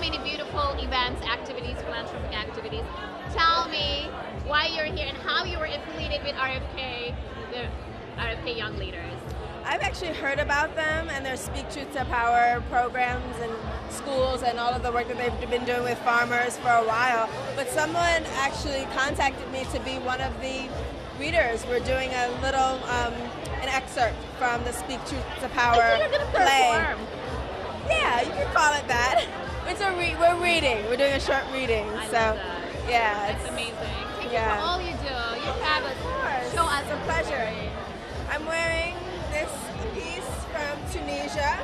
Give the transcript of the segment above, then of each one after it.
many beautiful events, activities, philanthropic activities. Tell me why you're here and how you were affiliated with RFK, the RFK Young Leaders. I've actually heard about them and their Speak Truth to Power programs and schools and all of the work that they've been doing with farmers for a while. But someone actually contacted me to be one of the readers. We're doing a little, an excerpt from the Speak Truth to Power I think you're gonna play. perform. Yeah, you can call it that. We're reading. We're doing a short reading. I So, love that. yeah. That's amazing. Thank Yeah. you for all you do. You have Of course. show us It's a pleasure. I'm wearing this piece from Tunisia.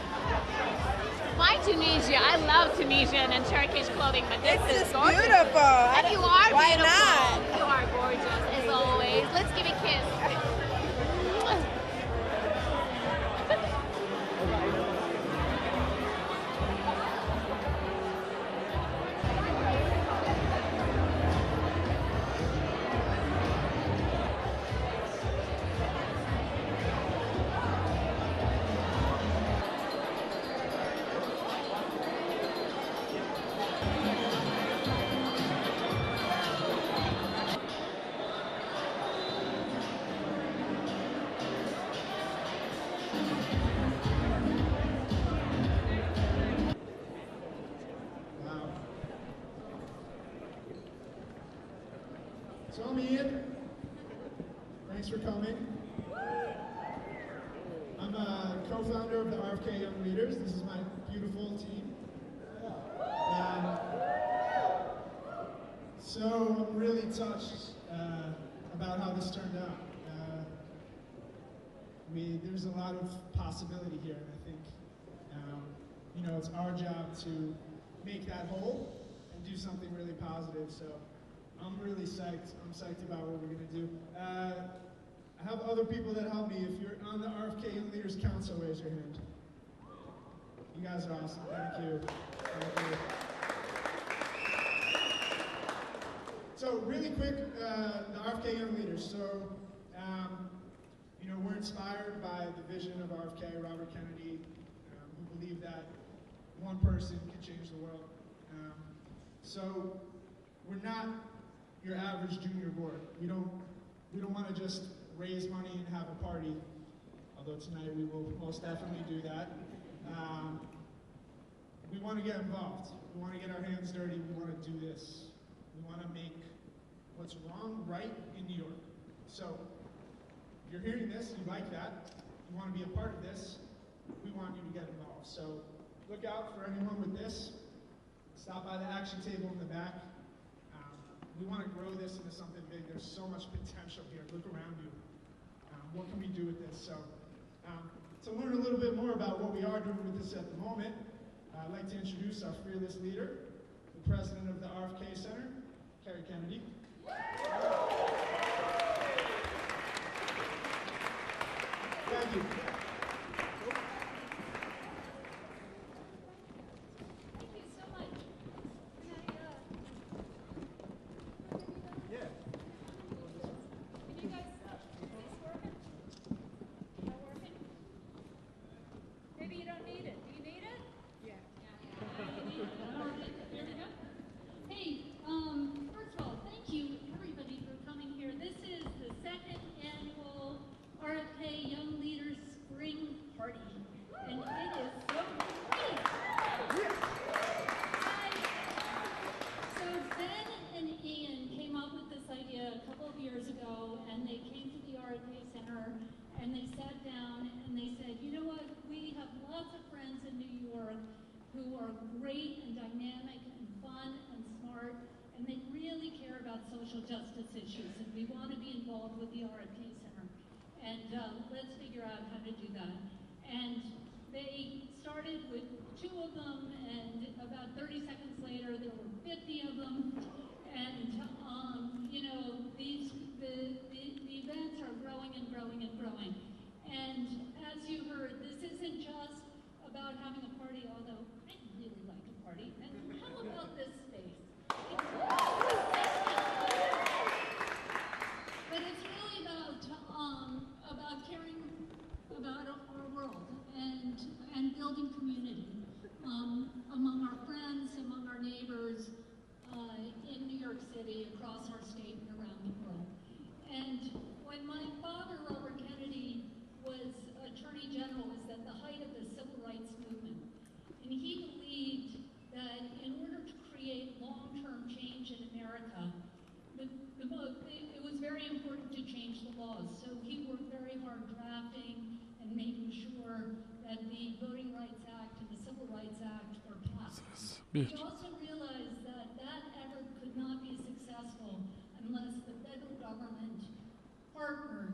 Why Tunisia? I love Tunisian and Turkish clothing, but this It's is just gorgeous. beautiful. And you are Why beautiful. not? You are gorgeous as always. Let's give a kiss. So I'm Ian. Thanks for coming. I'm a co-founder of the RFK Young Leaders. This is my beautiful team. So I'm really touched about how this turned out. There's a lot of possibility here, and I think it's our job to make that whole and do something really positive. So I'm really psyched. I'm psyched about what we're going to do. I have other people that help me. If you're on the RFK Young Leaders Council, raise your hand. You guys are awesome. Thank you. Thank you. So really quick, the RFK Young Leaders. So, we're inspired by the vision of RFK, Robert Kennedy, who believed that one person could change the world. So we're not your average junior board. We don't want to just raise money and have a party, although tonight we will most definitely do that. We want to get involved. We want to get our hands dirty. We want to do this. We want to make what's wrong right in New York. So if you're hearing this, you like that, you want to be a part of this, we want you to get involved. So look out for anyone with this. Stop by the action table in the back. We want to grow this into something big. There's so much potential here. Look around you. What can we do with this? So to learn a little bit more about what we are doing with this at the moment, I'd like to introduce our fearless leader, the president of the RFK Center, Kerry Kennedy. Thank you. who are great and dynamic and fun and smart, and they really care about social justice issues, and we want to be involved with the RFK Center. And let's figure out how to do that. And they started with 2 of them, and about 30 seconds later, there were 50 of them. And the events are growing and growing and growing. And as you heard, this isn't just about having a party, although I really like to party. And how about this space? But it's really about caring about our world and building community among our friends, among our So he worked very hard drafting and making sure that the Voting Rights Act and the Civil Rights Act were passed. He also realized that that effort could not be successful unless the federal government partnered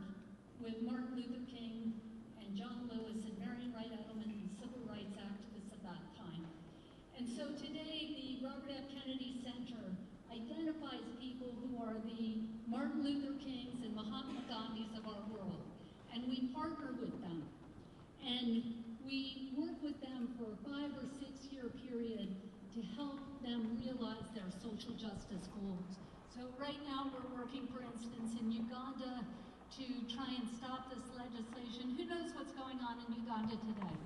with Martin Luther King and John Lewis and Marion Wright Edelman and civil rights activists at that time. And so today the Robert F. Kennedy Center identifies people who are the Martin Luther Kings and Mahatma Gandhis of our world. And we partner with them. And we work with them for a 5 or 6 year period to help them realize their social justice goals. So right now we're working, for instance, in Uganda to try and stop this legislation. Who knows what's going on in Uganda today?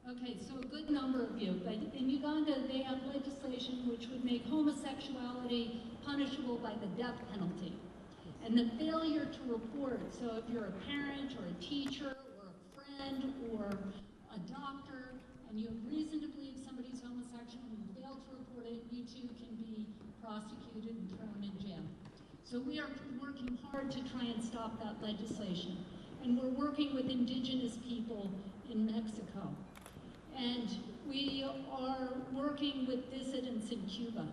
Okay, so a good number of you, but in Uganda they have legislation which would make homosexuality punishable by the death penalty. And the failure to report, so if you're a parent or a teacher or a friend or a doctor and you have reason to believe somebody's homosexual and you fail to report it, you too can be prosecuted and thrown in jail. So we are working hard to try and stop that legislation. And we're working with indigenous people in Mexico. And we are working with dissidents in Cuba.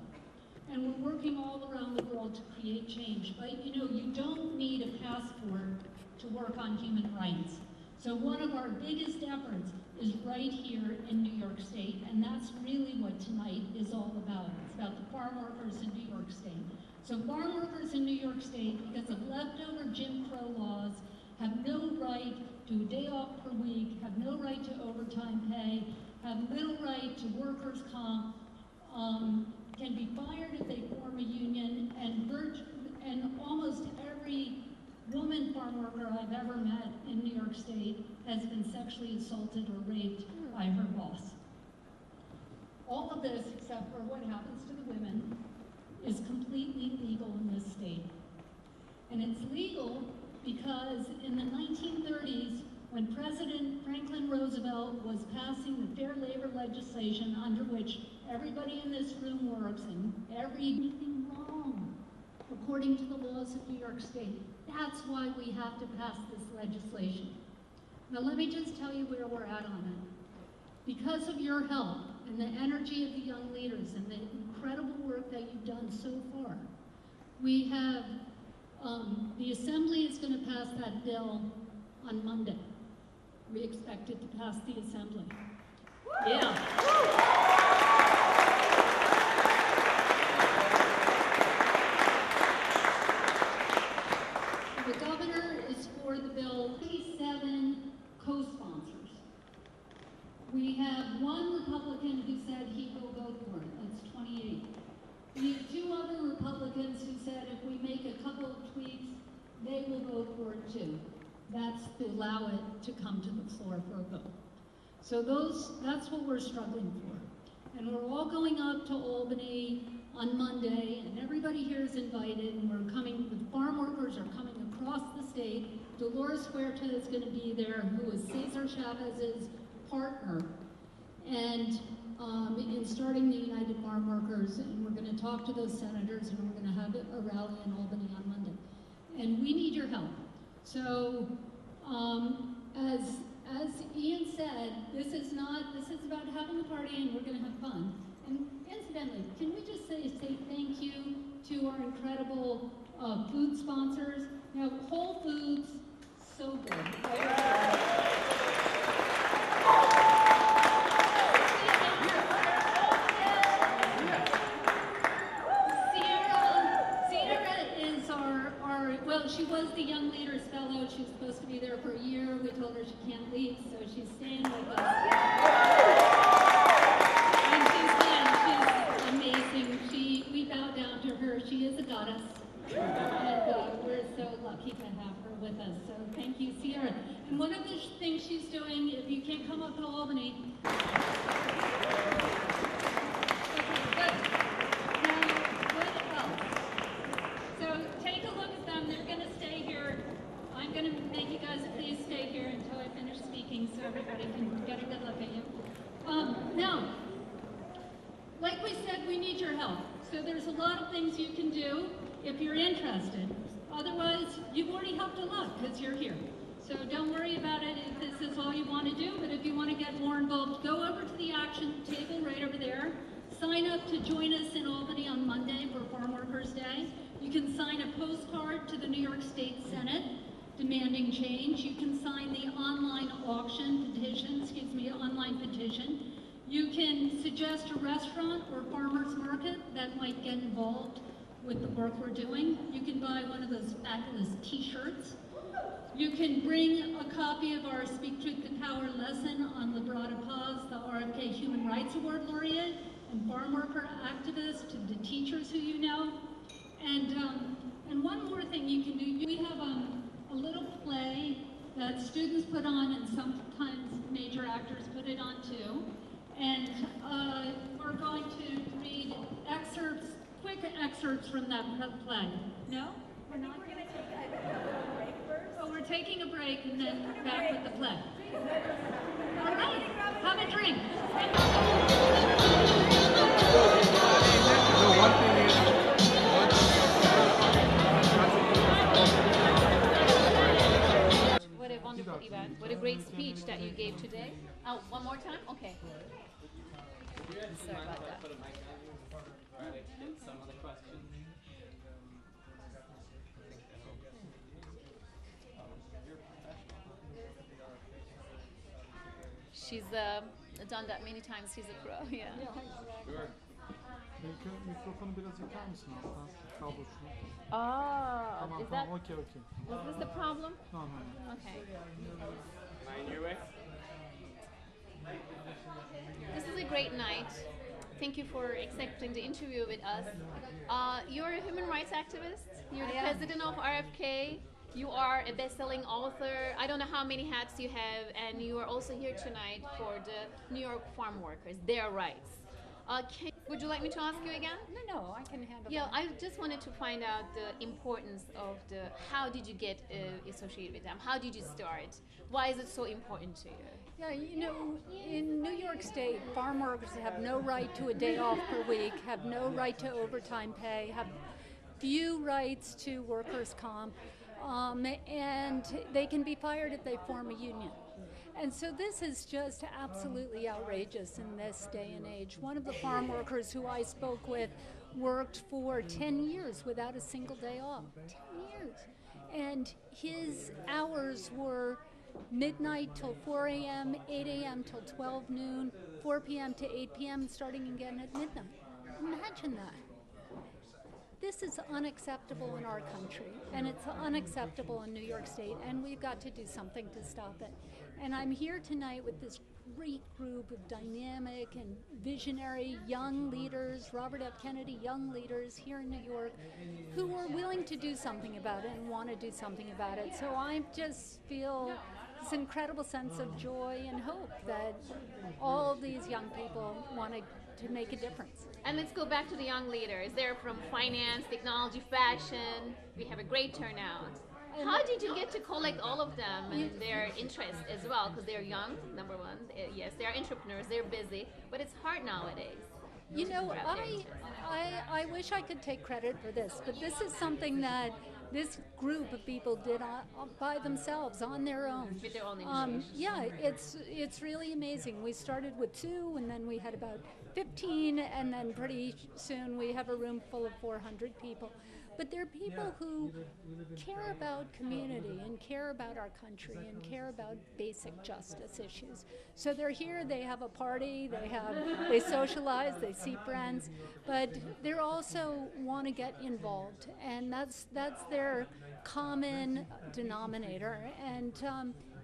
And we're working all around the world to create change. But you know, you don't need a passport to work on human rights. So one of our biggest efforts is right here in New York State, and that's really what tonight is all about. It's about the farm workers in New York State. So farm workers in New York State, because of leftover Jim Crow laws, have no right to a day off per week, have no right to overtime pay, have little right to workers' comp, can be fired if they form a union, and almost every woman farm worker I've ever met in New York State has been sexually assaulted or raped by her boss. All of this, except for what happens to the women, is completely legal in this state. And it's legal because in the 1930s, when President Franklin Roosevelt was passing the fair labor legislation under which everybody in this room works and everything wrong according to the laws of New York State. That's why we have to pass this legislation. Now let me just tell you where we're at on it. Because of your help and the energy of the young leaders and the incredible work that you've done so far, we have, the Assembly is going to pass that bill on Monday. We expect it to pass the Assembly. Yeah. The governor is for the bill, 37 co-sponsors. We have one Republican who said he will vote for it. That's 28. We have 2 other Republicans who said if we make a couple of tweaks, they will vote for it too. That's to allow it to come to the floor for a vote. So that's what we're struggling for. And we're all going up to Albany on Monday, and everybody here is invited, and we're coming, the farm workers are coming across the state. Dolores Huerta is going to be there, who is Cesar Chavez's partner, and in starting the United Farm Workers, and we're going to talk to those senators, and we're going to have a rally in Albany on Monday. And we need your help. So, as Ian said, this is about having a party and we're going to have fun. And incidentally, can we just say thank you to our incredible food sponsors? Now, Whole Foods, so good. Well, she was the Young Leaders Fellow. She was supposed to be there for a year. We told her she can't leave, so she's staying with us. And she's amazing. We bow down to her. She is a goddess. And we're so lucky to have her with us. So thank you, Sierra. And one of the things she's doing, if you can't come up to Albany, please stay here until I finish speaking so everybody can get a good look at you. Now, like we said, we need your help. So there's a lot of things you can do if you're interested. Otherwise, you've already helped a lot because you're here. So don't worry about it if this is all you want to do, but if you want to get more involved, go over to the action table right over there. Sign up to join us in Albany on Monday for Farm Workers Day. You can sign a postcard to the New York State Senate demanding change. You can sign the online online petition. You can suggest a restaurant or farmer's market that might get involved with the work we're doing. You can buy one of those fabulous t-shirts. You can bring a copy of our Speak Truth to Power lesson on Librata Paz, the RFK Human Rights Award laureate and farm worker activist, to the teachers who you know. And one more thing you can do, we have a little play that students put on and sometimes major actors put it on too. And we're going to read excerpts, quick excerpts from that play. No? We're not? We're going to take a break first. Oh, we're taking a break and then back with the play. All right, have a drink. What a wonderful event. What a great speech that you gave today. Oh, one more time? Okay. Sorry about that. She's done that many times. She's a pro. Yeah. Belki mikrofonu biraz yıkar mısın alttan? Kablosunu. Oh, is that, Okay. was this the problem? No. Okay. Mind your way. This is a great night. Thank you for accepting the interview with us. You're a human rights activist. You're the president of RFK. You are a best-selling author. I don't know how many hats you have, and you are also here tonight for the New York farm workers, their rights. Would you like me to ask you again? No, I can handle Yeah, that. I just wanted to find out the importance of how did you get associated with them? How did you start? Why is it so important to you? Yeah, in New York State, farm workers have no right to a day off per week, have no right to overtime pay, have few rights to workers' comp, and they can be fired if they form a union. And so this is just absolutely outrageous in this day and age. One of the farm workers who I spoke with worked for 10 years without a single day off. 10 years. And his hours were midnight till 4 a.m., 8 a.m. till 12 noon, 4 p.m. to 8 p.m., starting again at midnight. Imagine that. This is unacceptable in our country, and it's unacceptable in New York State, and we've got to do something to stop it. And I'm here tonight with this great group of dynamic and visionary young leaders, Robert F. Kennedy young leaders here in New York, who are willing to do something about it and want to do something about it. So I just feel this incredible sense of joy and hope that all these young people want to make a difference. And let's go back to the young leaders. They're from finance, technology, fashion. We have a great turnout. How did you get to collect all of them and their interests as well? Because they're young, number one. Yes, they're entrepreneurs, they're busy, but it's hard nowadays. You know, I wish I could take credit for this, but this is something that this group of people did by themselves, on their own. With their own initiative. Yeah, it's really amazing. We started with 2, and then we had about 15, and then pretty soon we have a room full of 400 people. But they're people who care about community and care about our country and care about basic justice issues. So they're here, they have a party, they socialize, they see friends, but they also want to get involved, and that's their common denominator. And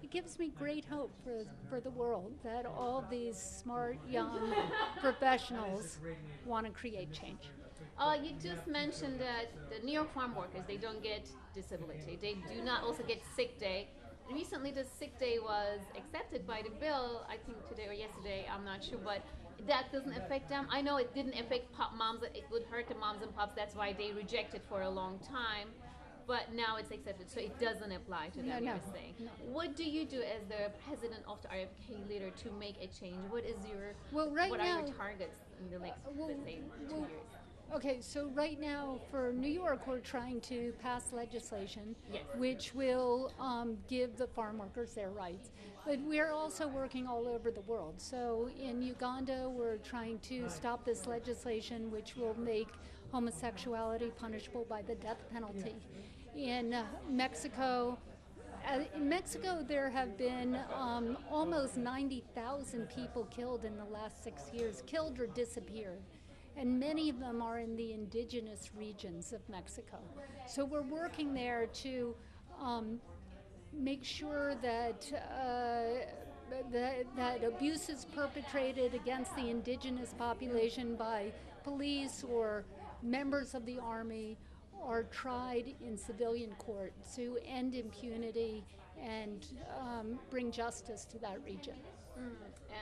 it gives me great hope for the world that all these smart young professionals want to create change. You just mentioned that the New York farm workers, they don't get disability. They do not also get sick day. Recently, the sick day was accepted by the bill, I think today or yesterday, I'm not sure, but that doesn't affect them. I know it didn't affect pop moms, it would hurt the moms and pops, that's why they rejected for a long time. But now it's accepted, so it doesn't apply to them, you're saying. No. What do you do as the president of the RFK Leader to make a change? What is your, what are your targets in the next, let's say, 2 years? Okay, so right now for New York, we're trying to pass legislation Yes. which will give the farm workers their rights. But we're also working all over the world. So in Uganda, we're trying to stop this legislation which will make homosexuality punishable by the death penalty. In Mexico, there have been almost 90,000 people killed in the last 6 years, killed or disappeared. And many of them are in the indigenous regions of Mexico. So we're working there to make sure that that abuses perpetrated against the indigenous population by police or members of the army are tried in civilian court to end impunity and bring justice to that region.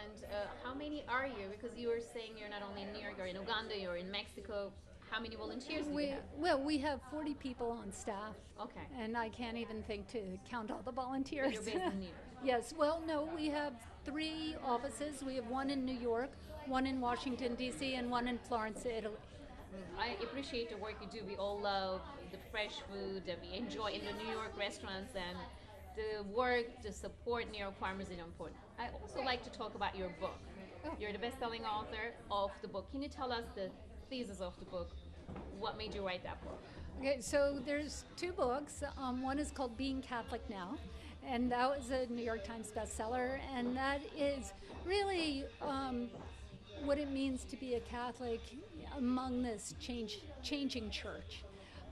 And how many are you? Because you were saying you're not only in New York, you're in Uganda, you're in Mexico. How many volunteers do you have? Well, we have 40 people on staff. Okay. And I can't even think to count all the volunteers. You're based in New York. Yes, well, no, we have 3 offices. We have one in New York, one in Washington, D.C., and one in Florence, Italy. I appreciate the work you do. We all love the fresh food that we enjoy in the New York restaurants, and the work to support New York farmers is important. I also like to talk about your book. Oh. You're the best-selling author of the book. Can you tell us the thesis of the book? What made you write that book? Okay, so there's 2 books. One is called Being Catholic Now, and that was a New York Times bestseller, and that is really what it means to be a Catholic among this changing church.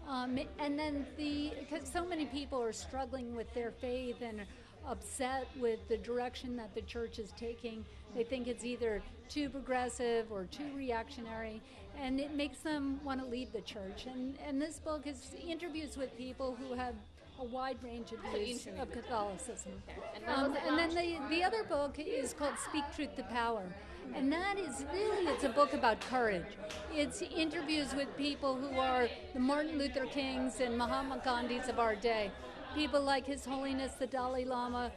And then because so many people are struggling with their faith and upset with the direction that the church is taking. They think it's either too progressive or too reactionary, and it makes them want to leave the church. And this book is interviews with people who have a wide range of views of Catholicism. And then the other book is called Speak Truth to Power. And that is really, it's a book about courage. It's interviews with people who are the Martin Luther Kings and Mahatma Gandhis of our day. People like His Holiness the Dalai Lama,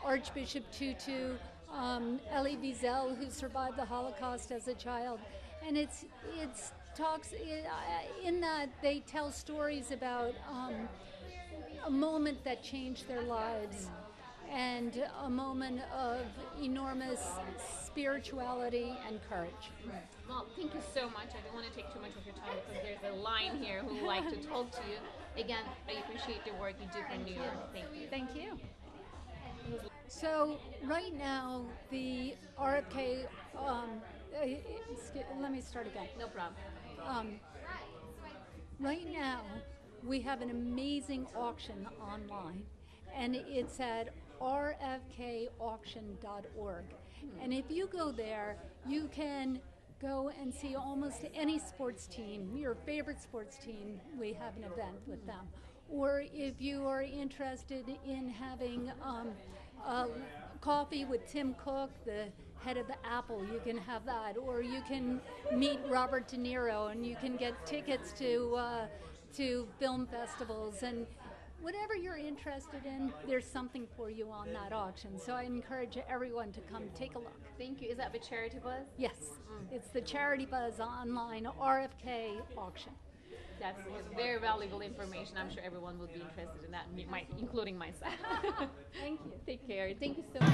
Archbishop Tutu, Elie Wiesel, who survived the Holocaust as a child. And it's talks, in that they tell stories about a moment that changed their lives and a moment of enormous spirituality and courage. Well, thank you so much. I don't want to take too much of your time because there's a line here who would like to talk to you. Again, I appreciate the work you do for New York. Thank you. Thank you. So right now, the RFK, let me start again. No problem. Right now, we have an amazing auction online, and it's at rfkauction.org. And if you go there, you can go and see almost any sports team, your favorite sports team, we have an event with them. Or if you are interested in having coffee with Tim Cook, the head of Apple, you can have that. Or you can meet Robert De Niro, and you can get tickets to film festivals. And whatever you're interested in, there's something for you on that auction. So I encourage everyone to come take a look. Thank you. Is that the Charity Buzz? Yes, it's the Charity Buzz online RFK auction. That's very valuable information. I'm sure everyone will be interested in that, including myself. Thank you. Take care. Thank you so much.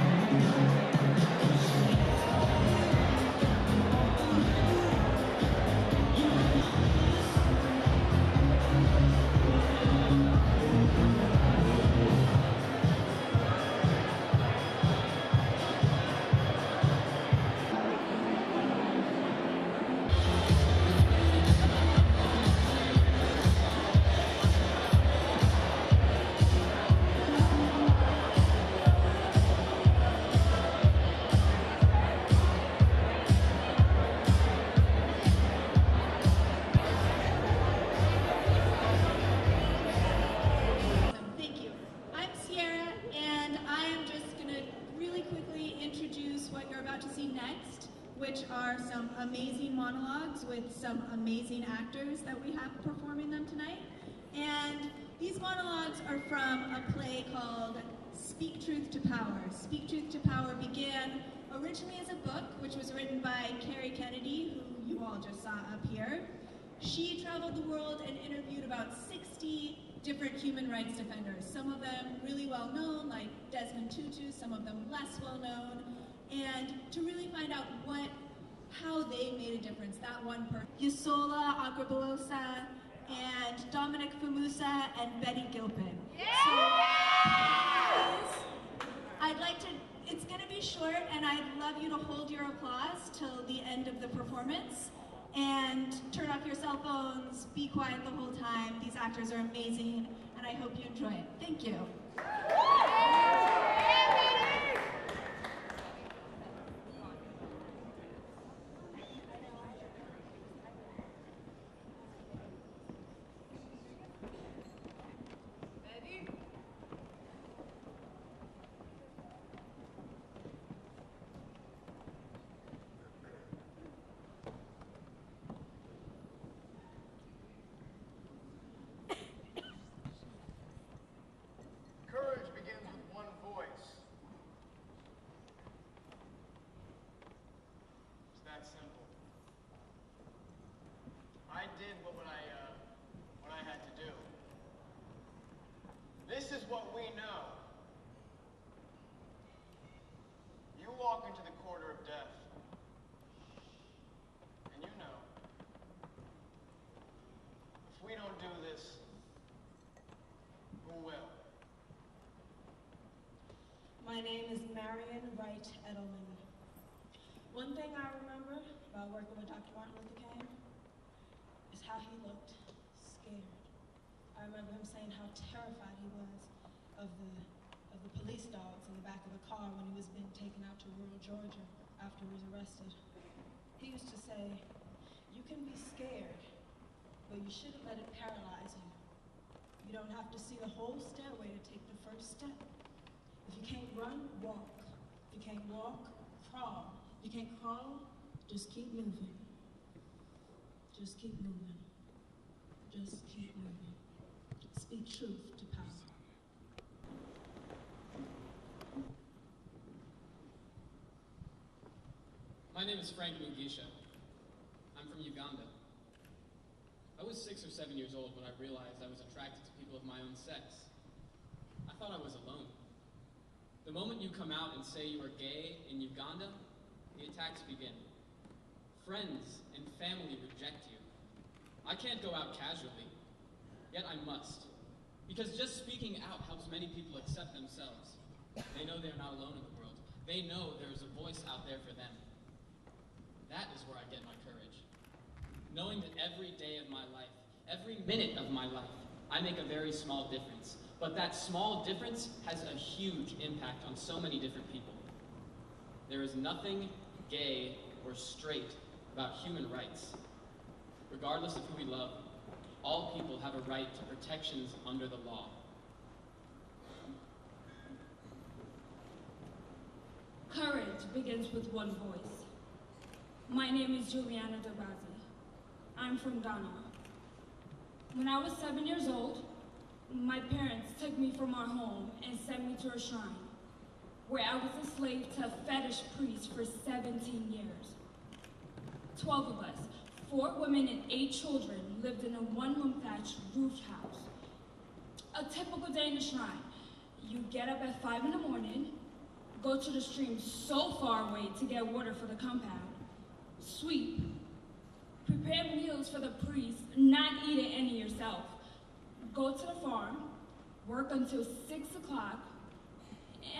which are some amazing monologues with some amazing actors that we have performing them tonight. And these monologues are from a play called Speak Truth to Power. Speak Truth to Power began originally as a book, which was written by Carrie Kennedy, who you all just saw up here. She traveled the world and interviewed about 60 different human rights defenders, some of them really well known, like Desmond Tutu, some of them less well known, and to really find out how they made a difference, that one person. Yusola Agrabulosa and Dominic Famusa and Betty Gilpin. So, it's gonna be short, and I'd love you to hold your applause till the end of the performance. And turn off your cell phones, be quiet the whole time. These actors are amazing, and I hope you enjoy it. Thank you. This is what we know. You walk into the corridor of death, and you know, if we don't do this, who will? My name is Marion Wright Edelman. One thing I remember about working with Dr. Martin Luther King is how he looked scared. I remember him saying how terrified he was of the police dogs in the back of the car when he was being taken out to rural Georgia after he was arrested. He used to say, you can be scared, but you shouldn't let it paralyze you. You don't have to see the whole stairway to take the first step. If you can't run, walk. If you can't walk, crawl. If you can't crawl, just keep moving. Just keep moving. Just keep moving. Speak truth to power. My name is Frank Mugisha. I'm from Uganda. I was 6 or 7 years old when I realized I was attracted to people of my own sex. I thought I was alone. The moment you come out and say you are gay in Uganda, the attacks begin. Friends and family reject you. I can't go out casually, yet I must. Because just speaking out helps many people accept themselves. They know they're not alone in the world. They know there's a voice out there for them. That is where I get my courage. Knowing that every day of my life, every minute of my life, I make a very small difference. But that small difference has a huge impact on so many different people. There is nothing gay or straight about human rights. Regardless of who we love, all people have a right to protections under the law. Courage begins with one voice. My name is Juliana Dabazi. I'm from Ghana. When I was 7 years old, my parents took me from our home and sent me to a shrine, where I was a slave to a fetish priest for 17 years. 12 of us, 4 women and 8 children, lived in a one-room thatched roof house. A typical day in the shrine. You get up at 5 in the morning, go to the stream so far away to get water for the compound, sweep, prepare meals for the priest, not eat it any yourself, go to the farm, work until 6 o'clock,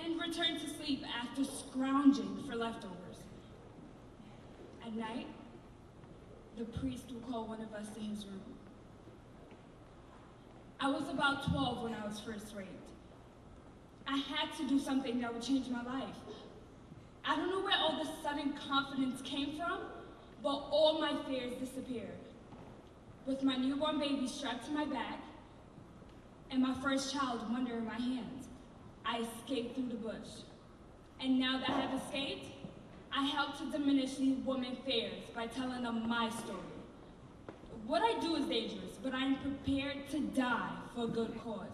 and return to sleep after scrounging for leftovers. At night, the priest would call one of us to his room. I was about 12 when I was first raped. I had to do something that would change my life. I don't know where all this sudden confidence came from, but all my fears disappeared. With my newborn baby strapped to my back and my first child under in my hands, I escaped through the bush. And now that I have escaped, I help to diminish these women's fears by telling them my story. What I do is dangerous, but I am prepared to die for a good cause.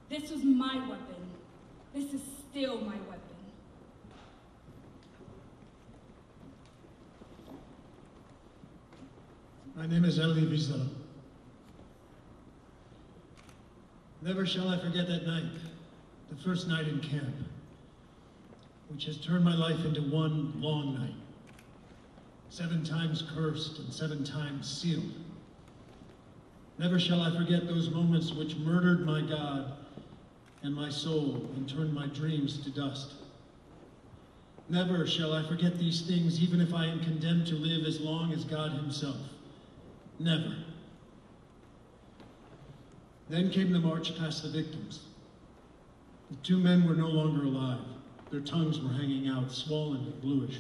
This was my weapon. This is still my weapon. My name is Elie Wiesel. Never shall I forget that night, the first night in camp, which has turned my life into one long night. 7 times cursed and 7 times sealed. Never shall I forget those moments which murdered my God and my soul and turned my dreams to dust. Never shall I forget these things, even if I am condemned to live as long as God himself. Never. Then came the march past the victims. The 2 men were no longer alive. Their tongues were hanging out, swollen and bluish.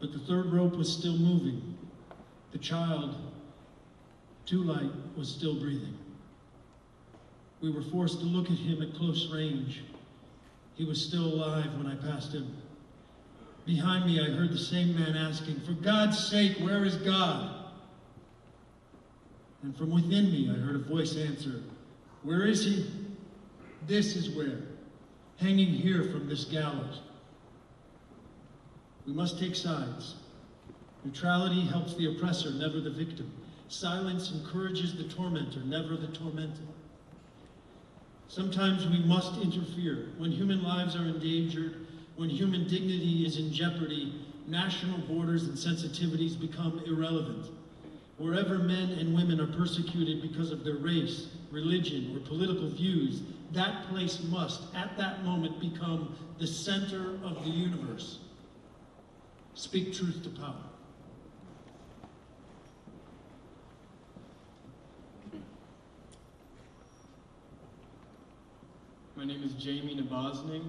But the 3rd rope was still moving. The child, too light, was still breathing. We were forced to look at him at close range. He was still alive when I passed him. Behind me, I heard the same man asking, "For God's sake, where is God?" And from within me, I heard a voice answer, "Where is he? This is where, hanging here from this gallows." We must take sides. Neutrality helps the oppressor, never the victim. Silence encourages the tormentor, never the tormented. Sometimes we must interfere. When human lives are endangered, when human dignity is in jeopardy, national borders and sensitivities become irrelevant. Wherever men and women are persecuted because of their race, religion, or political views, that place must, at that moment, become the center of the universe. Speak truth to power. My name is Jamie Nabozny.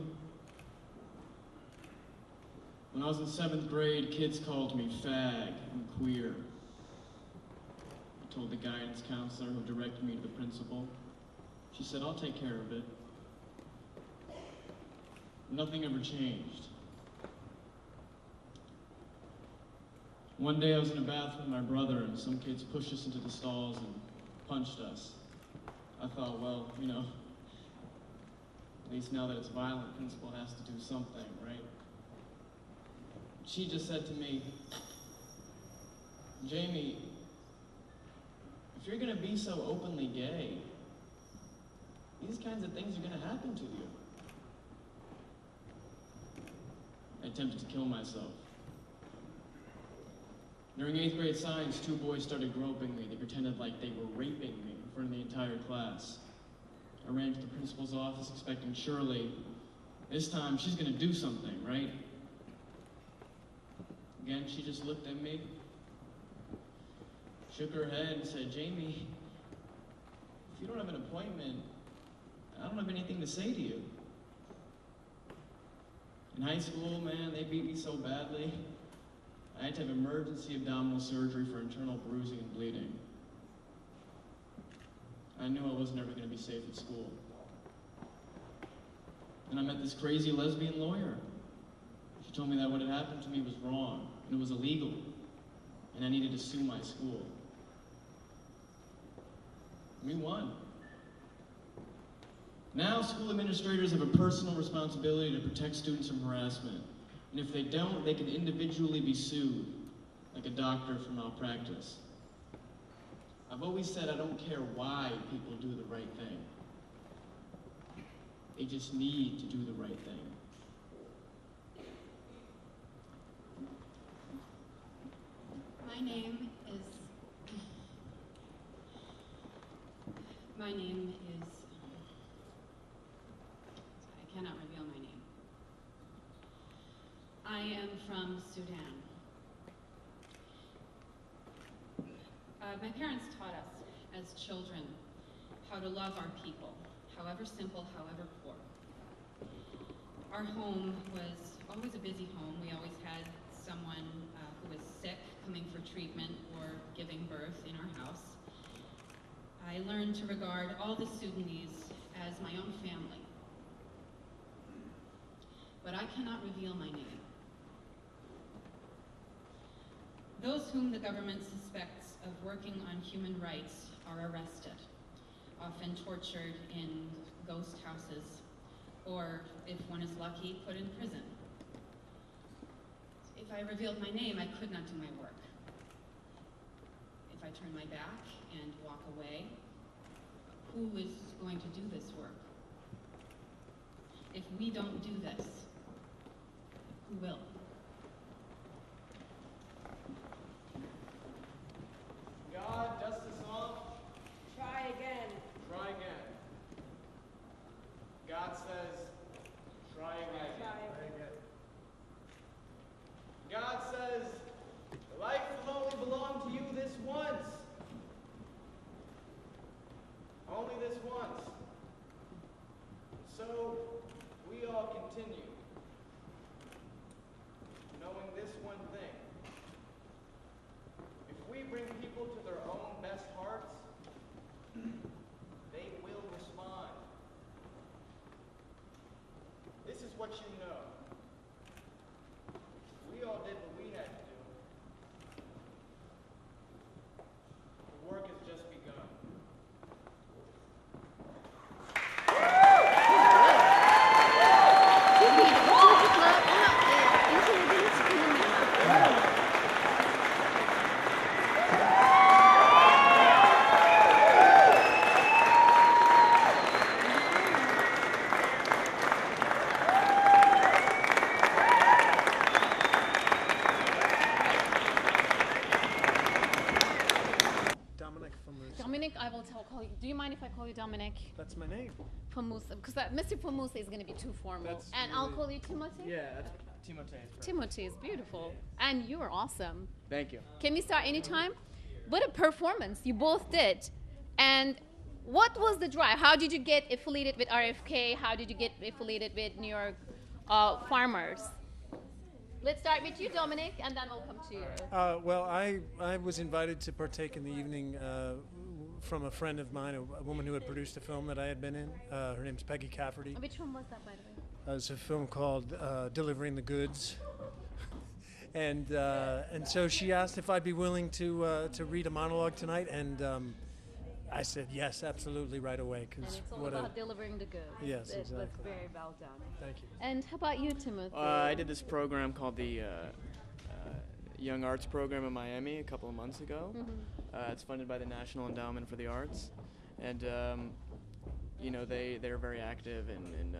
When I was in 7th grade, kids called me fag and queer. I told the guidance counselor who directed me to the principal. She said, "I'll take care of it." Nothing ever changed. One day I was in a bathroom with my brother and some kids pushed us into the stalls and punched us. I thought, well, you know, at least now that it's violent, principal has to do something, right? She just said to me, "Jamie, if you're gonna be so openly gay, these kinds of things are gonna happen to you." I attempted to kill myself. During 8th grade science, 2 boys started groping me. They pretended like they were raping me in front of the entire class. I ran to the principal's office expecting surely, this time she's gonna do something, right? Again, she just looked at me, shook her head and said, "Jamie, if you don't have an appointment, I don't have anything to say to you." In high school, man, they beat me so badly, I had to have emergency abdominal surgery for internal bruising and bleeding. I knew I wasn't ever going to be safe at school. And I met this crazy lesbian lawyer. She told me that what had happened to me was wrong, and it was illegal, and I needed to sue my school. We won. Now school administrators have a personal responsibility to protect students from harassment. And if they don't, they can individually be sued, like a doctor for malpractice. I've always said I don't care why people do the right thing. They just need to do the right thing. My name is, I cannot reveal my name. I am from Sudan. My parents taught us as children how to love our people, however simple, however poor. Our home was always a busy home. We always had someone who was sick coming for treatment or giving birth in our house. I learned to regard all the Sudanese as my own family. But I cannot reveal my name. Those whom the government suspects of working on human rights are arrested, often tortured in ghost houses, or, if one is lucky, put in prison. If I revealed my name, I could not do my work. if I turn my back and walk away, who is going to do this work? If we don't do this, who will? God, dust us off. Try again. Try again. God says, try again. God says, life will only belong to you this once. Only this once. So, we all continue, knowing this one thing. If we bring people to their own best hearts, they will respond. This is what you know. We all did what we had to do. The work has just begun. Dominic, I will call you. Do you mind if I call you Dominic? That's my name. Famusa, because Mr. Famusa is going to be too formal. And I'll call you Timothee? Yeah, that's Timothee. Timothee is beautiful. And you are awesome. Thank you. Can we start anytime? What a performance you both did. And what was the drive? How did you get affiliated with RFK? How did you get affiliated with New York farmers? Let's start with you, Dominic, and then we'll come to you. Well, I was invited to partake in the evening from a friend of mine, a woman who had produced a film that I had been in. Her name's Peggy Cafferty. Which one was that, by the way? It was a film called Delivering the Goods. And so she asked if I'd be willing to read a monologue tonight, and I said yes, absolutely, right away. And it's all about delivering the goods. Yes, exactly. It was very well done. Thank you. And how about you, Timothy? I did this program called the Young Arts Program in Miami a couple of months ago. Mm-hmm. It's funded by the National Endowment for the Arts, and they're very active in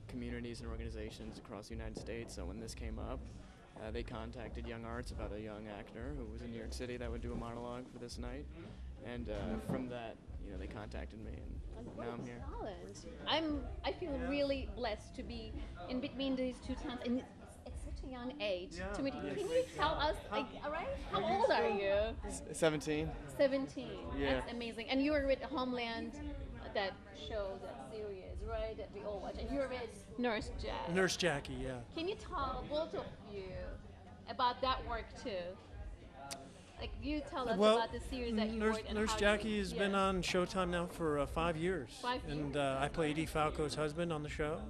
communities and organizations across the United States. So when this came up, they contacted Young Arts about a young actor who was in New York City that would do a monologue for this night, and from that, they contacted me, and now I'm here. I feel really blessed to be in between these two towns, and it's such a young age. Yeah. Timothy, can you tell us, how old are you? 17. 17. Yeah. That's amazing. And you were with Homeland, that show, that series, right? That we all watch. And you were with Nurse Jack. Nurse Jackie, yeah. Can you tell both of you about that work too? Like, you tell us about the series that you worked and Nurse how Jackie has been on Showtime now for 5 years. 5 years. And I play Edie Falco's husband on the show,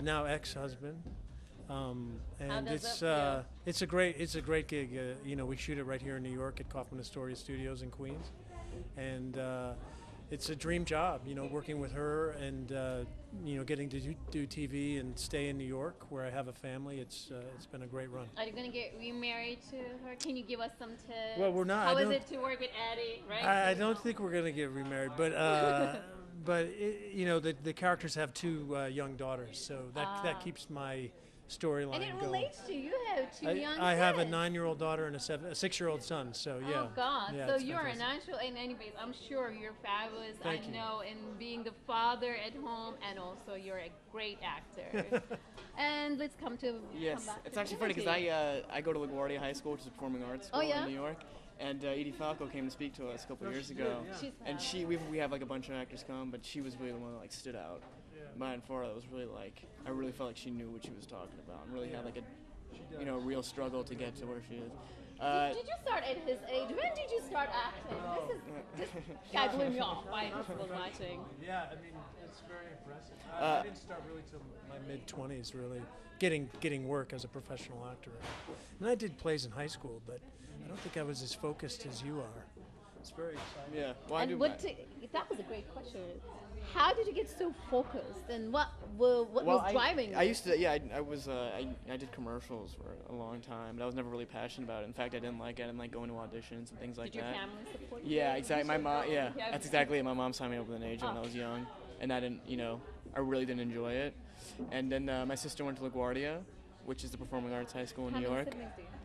now ex-husband. And it's a great gig. We shoot it right here in New York at Kaufman Astoria Studios in Queens, and it's a dream job. Working with her and getting to do TV and stay in New York where I have a family. It's been a great run. Are you going to get remarried to her? Can you give us some tips? Well, we're not. How is it to work with Addie? Right? I don't think we're going to get remarried, but the characters have two young daughters, so that keeps my storyline going. And it relates to you. Have two young kids. I have a 9-year-old daughter and a 6-year-old son. So yeah. Oh God! Yeah, so it's you're fantastic. a natural. And anyways, I'm sure you're fabulous. Thank I you. know, in being the father at home, and also you're a great actor. And let's come to. Yes, come back it's to actually funny because I go to LaGuardia High School, which is a performing arts school in New York. And Edie Falco came to speak to us a couple of years ago, and we have like a bunch of actors come, but she was really the one that stood out. By and far, that was really I really felt like she knew what she was talking about, and really had a real struggle to get to where she is. Did you start at his age? When did you start acting? This guy blew me off. I just was watching. Yeah, I mean, it's very impressive. I didn't start really till my mid-20s, really, getting work as a professional actor. And I did plays in high school, but I don't think I was as focused as you are. It's very exciting. Yeah, well, that was a great question. How did you get so focused, and what was driving you? I used to, yeah, I did commercials for a long time, but I was never really passionate about it. In fact, I didn't like going to auditions and things like Did that. your family support you? Yeah, exactly. My mom, yeah, that's exactly it. My mom signed me up with an agent when I was young, and I didn't, I really didn't enjoy it. And then my sister went to LaGuardia, which is the performing arts high school in New York.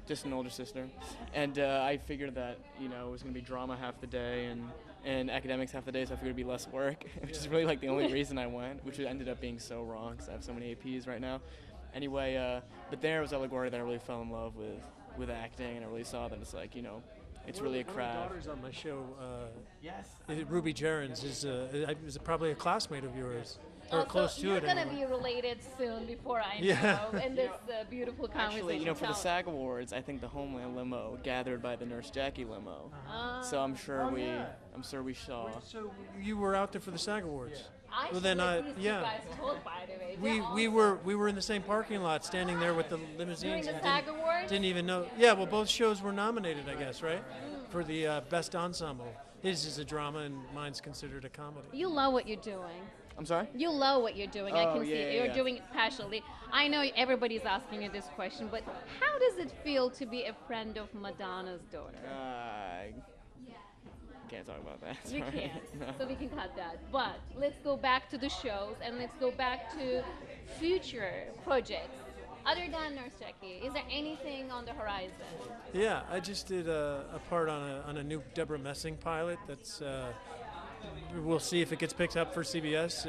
Just an older sister. And I figured that, it was going to be drama half the day and academics half the day, so I figured it'd be less work, which is really like the only reason I went, which ended up being so wrong because I have so many APs right now. Anyway, but there was at LaGuardia that I really fell in love with acting, and I really saw that it's like, it's really a craft. One of my daughters on my show, yes, Ruby Gerens, is probably a classmate of yours. Or close to you're it. You're going to anyway. be related soon before I know. Yeah. And this beautiful conversation. Actually, for the SAG Awards, I think the Homeland limo gathered by the Nurse Jackie limo. So I'm sure we saw. So you were out there for the SAG Awards. You guys told, by the way. We were in the same parking lot, standing there with the limousines. During the SAG Awards? Didn't even know. Yeah, well, both shows were nominated, I guess, right? For the best ensemble. His is a drama, and mine's considered a comedy. You love what you're doing. I'm sorry? You love what you're doing. I can see it. You're yeah. doing it passionately. I know everybody's asking you this question, but how does it feel to be a friend of Madonna's daughter? I can't talk about that. You Sorry. can't, No. so we can cut that. But let's go back to the shows, and let's go back to future projects. Other than Nurse Jackie, is there anything on the horizon? Yeah, I just did a part on a new Deborah Messing pilot. That's we'll see if it gets picked up for CBS.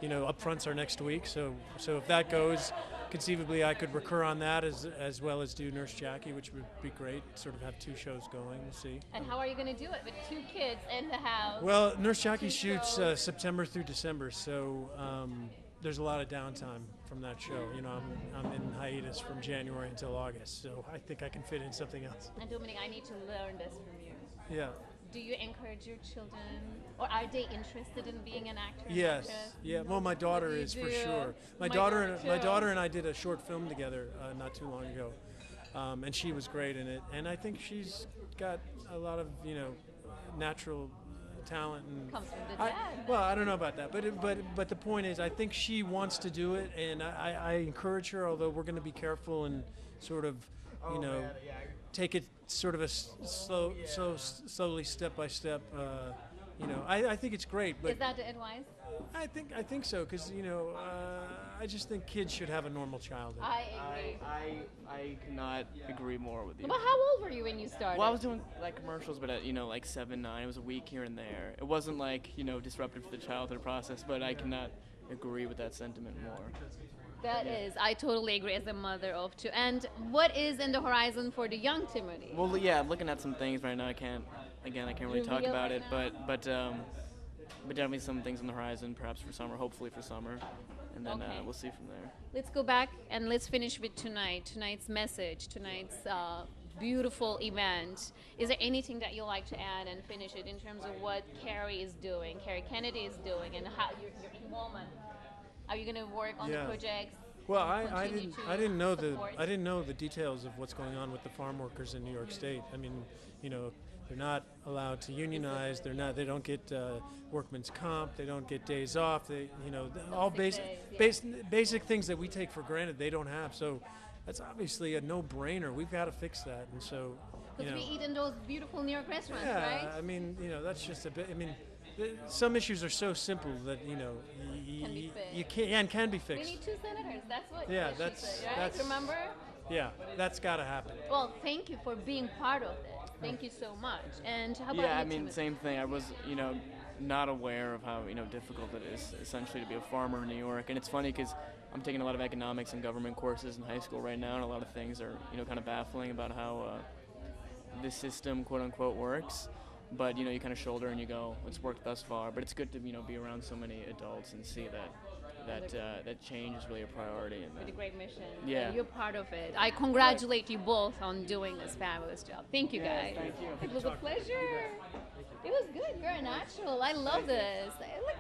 Upfronts are next week, so if that goes, conceivably I could recur on that as well as do Nurse Jackie, which would be great. Sort of have two shows going. We'll see. And how are you going to do it with two kids in the house? Well, Nurse Jackie shoots September through December, so there's a lot of downtime from that show. I'm in hiatus from January until August, so I think I can fit in something else. And Dominic, I need to learn this from you. Yeah. Do you encourage your children, or are they interested in being an actor? Yes. Yeah. Well, my daughter is for sure. My daughter and I did a short film together not too long ago, and she was great in it. And I think she's got a lot of natural talent. And comes from the dad. I don't know about that, but the point is, I think she wants to do it, and I encourage her. Although we're going to be careful and sort of, take it sort of a slowly, step by step. I think it's great. But is that the advice? I think so, because I just think kids should have a normal childhood. I agree. I cannot agree more with you. But how old were you when you started? Well, I was doing commercials, but at like 7, 9. It was a week here and there. It wasn't like disruptive to the childhood process, but I cannot agree with that sentiment more. That is, I totally agree as a mother of two. And what is in the horizon for the young Timothee? Well, yeah, I'm looking at some things right now. I can't really talk about it, but definitely some things on the horizon, perhaps for summer, hopefully for summer, and then we'll see from there. Let's go back and let's finish with tonight's message, tonight's beautiful event. Is there anything that you'd like to add and finish it in terms of what Carrie Kennedy is doing, and how your involvement? Are you going to work on the projects? Well, I didn't know the details of what's going on with the farm workers in New York State. I mean, they're not allowed to unionize. They don't get workman's comp. They don't get days off. All basic things that we take for granted. They don't have. So that's obviously a no-brainer. We've got to fix that. And so, because we eat in those beautiful New York restaurants, yeah, right? I mean, that's just a bit. I mean, some issues are so simple that you can be fixed. We need 2 senators. That's what. Yeah, she said, right? Remember? Yeah, that's got to happen. Well, thank you for being part of it. Thank you so much. And how about you? Yeah, I mean, same thing. I was, not aware of how difficult it is essentially to be a farmer in New York. And it's funny because I'm taking a lot of economics and government courses in high school right now, and a lot of things are kind of baffling about how this system, quote unquote, works. But you kind of shoulder and you go, it's worked thus far. But it's good to be around so many adults and see that change is really a priority. And with a great mission. Yeah. And you're part of it. I congratulate you both on doing this fabulous job. Thank you, guys. Thank you. It was a pleasure. It was good. You're a natural. I love this. Look.